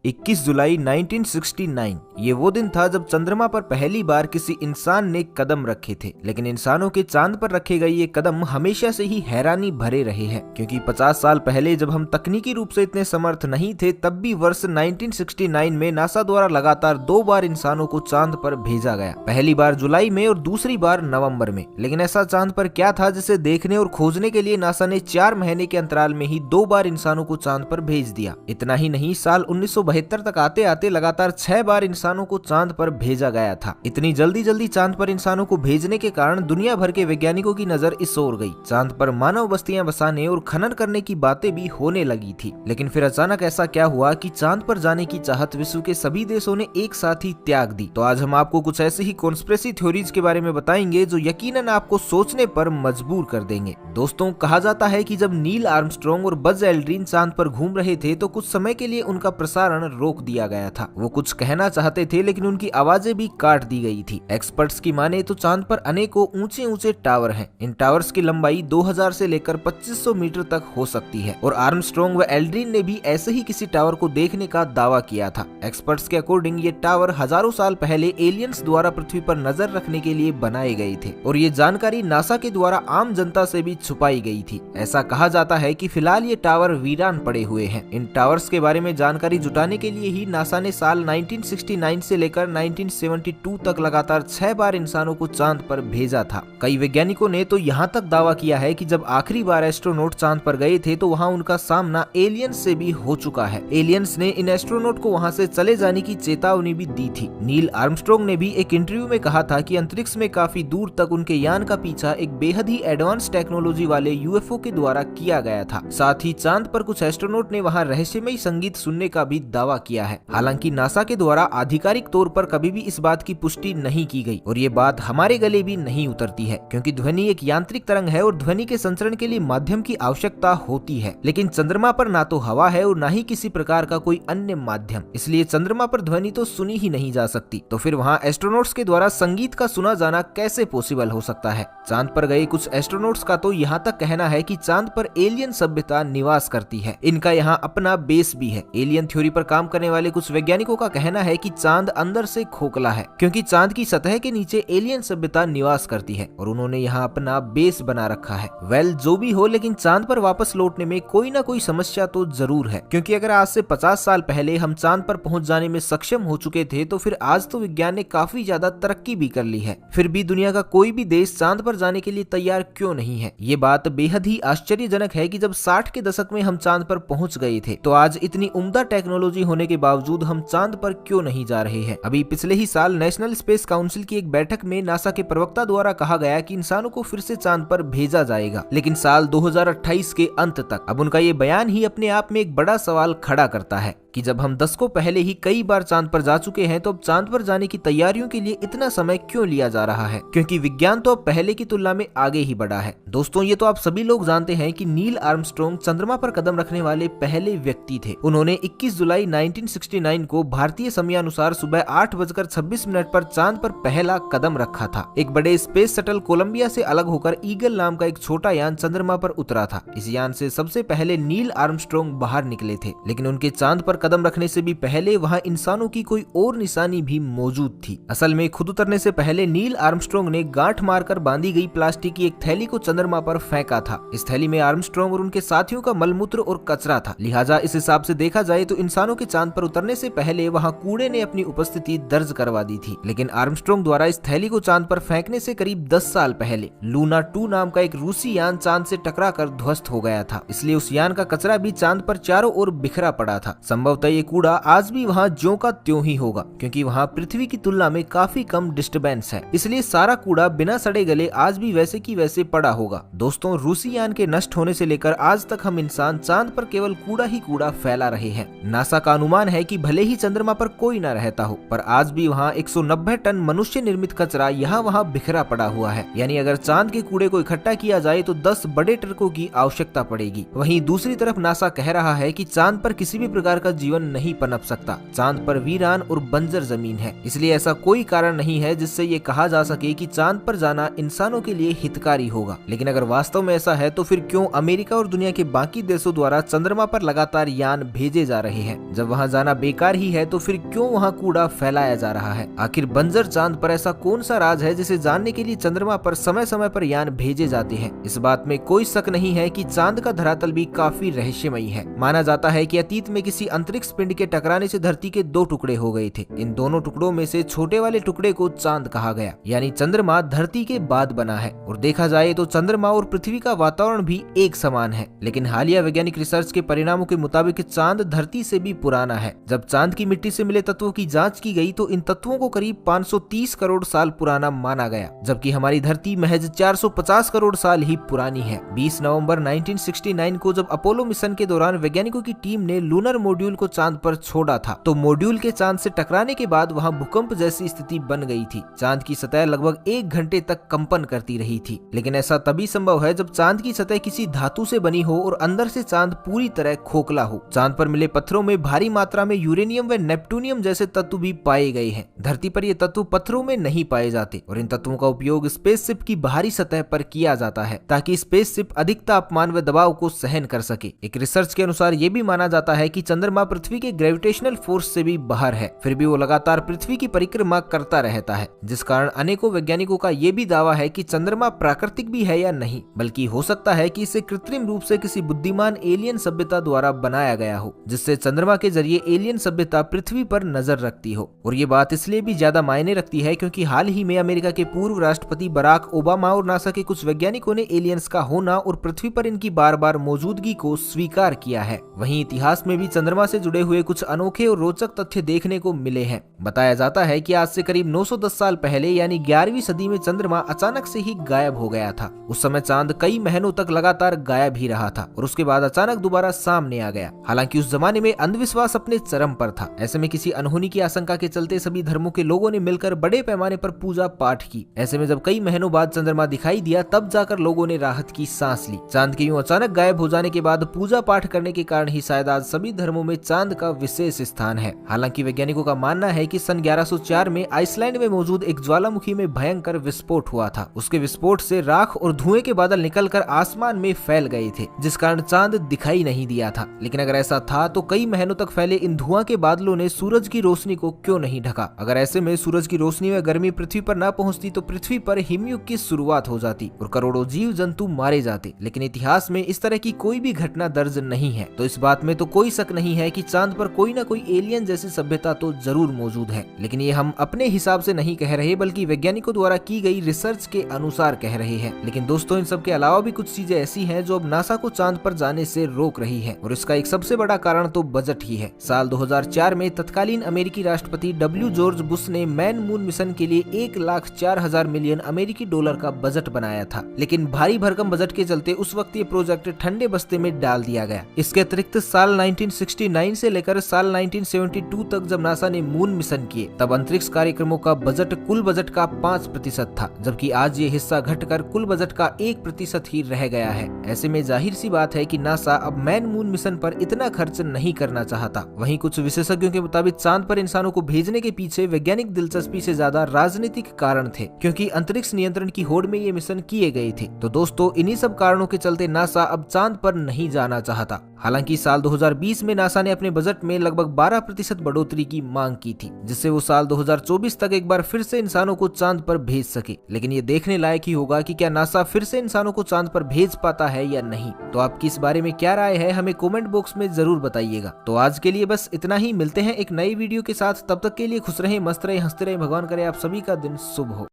इक्कीस जुलाई 1969 ये वो दिन था जब चंद्रमा पर पहली बार किसी इंसान ने कदम रखे थे। लेकिन इंसानों के चांद पर रखे गए ये कदम हमेशा से ही हैरानी भरे रहे हैं, क्योंकि 50 साल पहले जब हम तकनीकी रूप से इतने समर्थ नहीं थे, तब भी वर्ष 1969 में नासा द्वारा लगातार 2 बार इंसानों को चांद पर भेजा गया। पहली बार जुलाई में और दूसरी बार नवंबर में। लेकिन ऐसा चांद पर क्या था जिसे देखने और खोजने के लिए नासा ने 4 महीने के अंतराल में ही 2 बार इंसानों को चांद पर भेज दिया। इतना ही नहीं, साल 1972 तक आते आते लगातार 6 बार इंसानों को चांद पर भेजा गया था। इतनी जल्दी चांद पर इंसानों को भेजने के कारण दुनिया भर के वैज्ञानिकों की नजर इस ओर गई। चांद पर मानव बस्तियां बसाने और खनन करने की बातें भी होने लगी थी। लेकिन फिर अचानक ऐसा क्या हुआ कि चांद पर जाने की चाहत विश्व के सभी देशों ने एक साथ ही त्याग दी। तो आज हम आपको कुछ ऐसी ही कॉन्स्पिरेसी थ्योरीज के बारे में बताएंगे जो यकीनन आपको सोचने पर मजबूर कर देंगे। दोस्तों, कहा जाता है कि जब नील आर्मस्ट्रॉन्ग और बज एल्ड्रिन चांद पर घूम रहे थे तो कुछ समय के लिए उनका प्रसारण रोक दिया गया था। वो कुछ कहना चाहते थे लेकिन उनकी आवाजें भी काट दी गई थी। एक्सपर्ट्स की माने तो चांद पर अनेकों ऊंचे टावर हैं। इन टावर्स की लंबाई 2000 से लेकर 2500 मीटर तक हो सकती है और आर्मस्ट्रॉन्ग व एल्ड्रिन ने भी ऐसे ही किसी टावर को देखने का दावा किया था। एक्सपर्ट्स के अकॉर्डिंग ये टावर हजारों साल पहले एलियंस द्वारा पृथ्वी पर नजर रखने के लिए बनाए गए थे और ये जानकारी नासा के द्वारा आम जनता से भी छुपाई गई थी। ऐसा कहा जाता है कि फिलहाल ये टावर वीरान पड़े हुए हैं। इन टावर्स के बारे में जानकारी जुटाने के लिए ही नासा ने साल 1969 से लेकर 1972 तक लगातार 6 बार इंसानों को चांद पर भेजा था। कई वैज्ञानिकों ने तो यहाँ तक दावा किया है कि जब आखिरी बार एस्ट्रोनॉट चांद पर गए थे तो वहाँ उनका सामना एलियंस से भी हो चुका है। एलियंस ने इन एस्ट्रोनॉट को वहाँ से चले जाने की चेतावनी भी दी थी। नील आर्मस्ट्रॉन्ग ने भी एक इंटरव्यू में कहा था कि अंतरिक्ष में काफी दूर तक उनके यान का पीछा एक बेहद ही एडवांस टेक्नोलॉजी वाले यूएफओ के द्वारा किया गया था। साथ ही चांद पर कुछ एस्ट्रोनॉट ने वहाँ रहस्यमयी संगीत सुनने का भी दावा किया है। हालांकि नासा के द्वारा आधिकारिक तौर पर कभी भी इस बात की पुष्टि नहीं की गई और ये बात हमारे गले भी नहीं उतरती है, क्योंकि ध्वनि एक यांत्रिक तरंग है और ध्वनि के संचरण के लिए माध्यम की आवश्यकता होती है। लेकिन चंद्रमा पर ना तो हवा है और ना ही किसी प्रकार का कोई अन्य माध्यम, इसलिए चंद्रमा पर ध्वनि तो सुनी ही नहीं जा सकती। तो फिर वहाँ एस्ट्रोनॉट्स के द्वारा संगीत का सुना जाना कैसे पॉसिबल हो सकता है? चांद पर गए कुछ एस्ट्रोनॉट्स का तो यहाँ तक कहना है कि चांद पर एलियन सभ्यता निवास करती है। इनका यहाँ अपना बेस भी है। एलियन थ्योरी पर काम करने वाले कुछ वैज्ञानिकों का कहना है कि चांद अंदर से खोखला है, क्योंकि चांद की सतह के नीचे एलियन सभ्यता निवास करती है और उन्होंने यहाँ अपना बेस बना रखा है। वेल, जो भी हो, लेकिन चांद पर वापस लौटने में कोई ना कोई समस्या तो जरूर है, क्योंकि अगर आज से 50 साल पहले हम चांद पर पहुंच जाने में सक्षम हो चुके थे तो फिर आज तो विज्ञान ने काफी ज्यादा तरक्की भी कर ली है। फिर भी दुनिया का कोई भी देश चांद पर जाने के लिए तैयार क्यों नहीं है? ये बात बेहद ही आश्चर्यजनक है कि जब 60 के दशक में हम चांद पर पहुंच गए थे तो आज इतनी उम्दा टेक्नोलॉजी होने के बावजूद हम चांद पर क्यों नहीं जा रहे हैं? अभी पिछले ही साल नेशनल स्पेस काउंसिल की एक बैठक में नासा के प्रवक्ता द्वारा कहा गया कि इंसानों को फिर से चांद पर भेजा जाएगा, लेकिन साल 2028 के अंत तक। अब उनका ये बयान ही अपने आप में एक बड़ा सवाल खड़ा करता है कि जब हम दशकों पहले ही कई बार चांद पर जा चुके हैं तो अब चांद पर जाने की तैयारियों के लिए इतना समय क्यों लिया जा रहा है? क्योंकि विज्ञान तो अब पहले की तुलना में आगे ही बढ़ा है। दोस्तों, ये तो आप सभी लोग जानते हैं कि नील आर्मस्ट्रॉन्ग चंद्रमा पर कदम रखने वाले पहले व्यक्ति थे। उन्होंने 21 जुलाई 1969 को भारतीय समयानुसार सुबह 8:26 पर चांद पर पहला कदम रखा था। एक बड़े स्पेस शटल कोलंबिया से अलग होकर ईगल नाम का एक छोटा यान चंद्रमा पर उतरा था। इस यान से सबसे पहले नील आर्मस्ट्रॉन्ग बाहर निकले थे, लेकिन उनके चांद पर कदम रखने से भी पहले वहां इंसानों की कोई और निशानी भी मौजूद थी। असल में खुद उतरने से पहले नील आर्मस्ट्रॉन्ग ने गांठ मारकर बांधी गई प्लास्टिक की एक थैली को चंद्रमा पर फेंका था। इस थैली में आर्मस्ट्रॉन्ग और उनके साथियों का मलमूत्र और कचरा था। लिहाजा इस हिसाब से देखा जाए तो इंसानों के चांद पर उतरने से पहले वहां कूड़े ने अपनी उपस्थिति दर्ज करवा दी थी। लेकिन आर्मस्ट्रॉन्ग द्वारा इस थैली को चांद पर फेंकने से करीब 10 साल पहले लूना 2 नाम का एक रूसी यान चांद से टकराकर ध्वस्त हो गया था। इसलिए उस यान का कचरा भी चांद पर चारों ओर बिखरा पड़ा था। संभवतः ये कूड़ा आज भी वहाँ ज्यों का त्यों ही होगा, क्योंकि वहाँ पृथ्वी की तुलना में काफी कम डिस्टर्बेंस है। इसलिए सारा कूड़ा बिना सड़े गले आज भी वैसे की वैसे पड़ा होगा। दोस्तों, रूसी यान के नष्ट होने से लेकर आज तक हम इंसान चांद पर केवल कूड़ा ही कूड़ा फैला रहे हैं। नासा का अनुमान है कि भले ही चंद्रमा पर कोई न रहता हो, पर आज भी वहाँ 190 टन मनुष्य निर्मित कचरा यहाँ वहाँ बिखरा पड़ा हुआ है। यानी अगर चांद के कूड़े को इकट्ठा किया जाए तो 10 बड़े ट्रकों की आवश्यकता पड़ेगी। वहीं दूसरी तरफ नासा कह रहा है कि चांद पर किसी भी प्रकार का जीवन नहीं पनप सकता। चांद पर वीरान और बंजर जमीन है, इसलिए ऐसा कोई कारण नहीं है जिससे ये कहा जा सके कि चांद पर जाना इंसानों के लिए हितकारी होगा। लेकिन अगर वास्तव में ऐसा है तो फिर क्यों अमेरिका और दुनिया के बाकी देशों द्वारा चंद्रमा पर लगातार यान भेजे जा रहे हैं? जब वहाँ जाना बेकार ही है तो फिर क्यों वहाँ कूड़ा फैलाया जा रहा है? आखिर बंजर चांद पर ऐसा कौन सा राज है जिसे जानने के लिए चंद्रमा पर समय समय पर यान भेजे जाते हैं? इस बात में कोई शक नहीं है कि चांद का धरातल भी काफी रहस्यमयी है। माना जाता है कि अतीत में किसी अंतरिक्ष पिंड के टकराने से धरती के 2 टुकड़े हो गए थे। इन दोनों टुकड़ों में से छोटे वाले टुकड़े को चांद कहा गया, यानी चंद्रमा धरती के बाद बना है। और देखा जाए तो चंद्रमा और पृथ्वी का वातावरण भी एक समान है। लेकिन हालिया वैज्ञानिक रिसर्च के परिणामों के मुताबिक चांद धरती से भी पुराना है। जब चांद की मिट्टी से मिले तत्वों की जांच की गई तो इन तत्वों को करीब 530 करोड़ साल पुराना माना गया, जबकि हमारी धरती महज 450 करोड़ साल ही पुरानी है। 20 नवंबर 1969 को जब अपोलो मिशन के दौरान वैज्ञानिकों की टीम ने लूनर मॉड्यूल को चांद पर छोड़ा था तो मॉड्यूल के चांद से टकराने के बाद वहां भूकंप जैसी स्थिति बन गई थी। चांद की सतह लगभग 1 घंटे तक कंपन करती रही थी। लेकिन ऐसा तभी संभव है जब चांद की सतह किसी धातु से बनी हो और अंदर से चांद पूरी तरह खोखला हो। चांद पर मिले पत्थरों में भारी मात्रा में यूरेनियम व नेपटूनियम जैसे तत्व भी पाए गए हैं। धरती पर ये तत्व पत्थरों में नहीं पाए जाते और इन तत्वों का उपयोग स्पेसशिप की बाहरी सतह पर किया जाता है ताकि स्पेसशिप अधिक तापमान व दबाव को सहन कर सके। एक रिसर्च के अनुसार ये भी माना जाता है कि चंद्रमा पृथ्वी के ग्रेविटेशनल फोर्स से भी बाहर है, फिर भी वो लगातार पृथ्वी की परिक्रमा करता रहता है, जिस कारण अनेकों वैज्ञानिकों का ये भी दावा है कि चंद्रमा प्राकृतिक भी है या नहीं, बल्कि हो सकता है कि इसे कृत्रिम रूप से किसी बुद्धिमान एलियन सभ्यता द्वारा बनाया गया हो, जिससे चंद्रमा के जरिए एलियन सभ्यता पृथ्वी पर नजर रखती हो। और ये बात इसलिए भी ज्यादा मायने रखती है क्योंकि हाल ही में अमेरिका के पूर्व राष्ट्रपति बराक ओबामा और नासा के कुछ वैज्ञानिकों ने एलियंस का होना और पृथ्वी पर इनकी बार बार मौजूदगी को स्वीकार किया है। वहीं इतिहास में भी चंद्रमा से जुड़े हुए कुछ अनोखे और रोचक तथ्य देखने को मिले हैं। बताया जाता है कि आज से करीब 910 साल पहले यानी 11वीं सदी में चंद्रमा अचानक से ही गायब हो गया था। उस समय चांद कई महीनों तक लगातार गायब ही रहा था और उसके बाद अचानक दोबारा सामने आ गया। हालांकि उस जमाने में अंधविश्वास अपने चरम पर था। ऐसे में किसी अनहोनी की आशंका के चलते सभी धर्मों के लोगों ने मिलकर बड़े पैमाने पर पूजा पाठ की। ऐसे में जब कई महीनों बाद चंद्रमा दिखाई दिया तब जाकर लोगों ने राहत की सांस ली। चांद के यूं अचानक गायब हो जाने के बाद पूजा पाठ करने के कारण ही शायद आज सभी धर्मों में चांद का विशेष स्थान है। हालांकि वैज्ञानिकों का मानना है कि सन 1104 में आइसलैंड में मौजूद एक ज्वालामुखी में भयंकर विस्फोट हुआ था। उसके विस्फोट से राख और धुएं के बादल निकलकर आसमान में फैल गए थे, जिस कारण चांद दिखाई नहीं दिया था। लेकिन अगर ऐसा था तो कई महीनों तक फैले इन धुआं के बादलों ने सूरज की रोशनी को क्यों नहीं ढका? अगर ऐसे में सूरज की रोशनी व गर्मी पृथ्वी पर न पहुंचती तो पृथ्वी पर हिमयुग की शुरुआत हो जाती और करोड़ों जीव जंतु मारे जाते। लेकिन इतिहास में इस तरह की कोई भी घटना दर्ज नहीं है, तो इस बात में तो कोई शक नहीं है कि चांद पर कोई न कोई एलियन जैसी सभ्यता तो जरूर मौजूद है। लेकिन ये हम अपने हिसाब से नहीं कह रहे बल्कि वैज्ञानिकों द्वारा की गई रिसर्च के अनुसार कह रहे हैं। लेकिन दोस्तों, इन सब के अलावा भी कुछ चीजें ऐसी हैं जो अब नासा को चांद पर जाने से रोक रही है और इसका एक सबसे बड़ा कारण तो बजट ही है। साल 2004 में तत्कालीन अमेरिकी राष्ट्रपति डब्ल्यू जॉर्ज बुश ने मैन मून मिशन के लिए 1,04,000 मिलियन अमेरिकी डॉलर का बजट बनाया था। लेकिन भारी भरकम बजट के चलते उस वक्त ये प्रोजेक्ट ठंडे बस्ते में डाल दिया गया। इसके अतिरिक्त साल 1969 से लेकर साल 1972 तक जब नासा ने मून मिशन किए तब अंतरिक्ष कार्यक्रमों का बजट कुल बजट का 5% था, जबकि आज ये हिस्सा घटकर कुल बजट का 1% ही रह गया है। ऐसे में जाहिर सी बात है कि नासा अब मैन मून मिशन पर इतना खर्च नहीं करना चाहता। वहीं कुछ विशेषज्ञों के मुताबिक चांद पर इंसानों को भेजने के पीछे वैज्ञानिक दिलचस्पी से ज्यादा राजनीतिक कारण थे, क्योंकि अंतरिक्ष नियंत्रण की होड़ में ये मिशन किए गए थे। तो दोस्तों, इन्हीं सब कारणों के चलते नासा अब चांद पर नहीं जाना चाहता। हालांकि साल 2020 में नासा ने अपने बजट में लगभग 12% बढ़ोतरी की मांग की थी, जिससे वो साल 2024 तक एक बार फिर से इंसानों को चांद पर भेज सके। लेकिन ये देखने लायक ही होगा कि क्या नासा फिर से इंसानों को चांद पर भेज पाता है या नहीं। तो आपकी इस बारे में क्या राय है, हमें कमेंट बॉक्स में जरूर बताइएगा। तो आज के लिए बस इतना ही, मिलते हैं एक नई वीडियो के साथ। तब तक के लिए खुश रहें, मस्त रहें, हंसते रहें। भगवान करे आप सभी का दिन शुभ हो।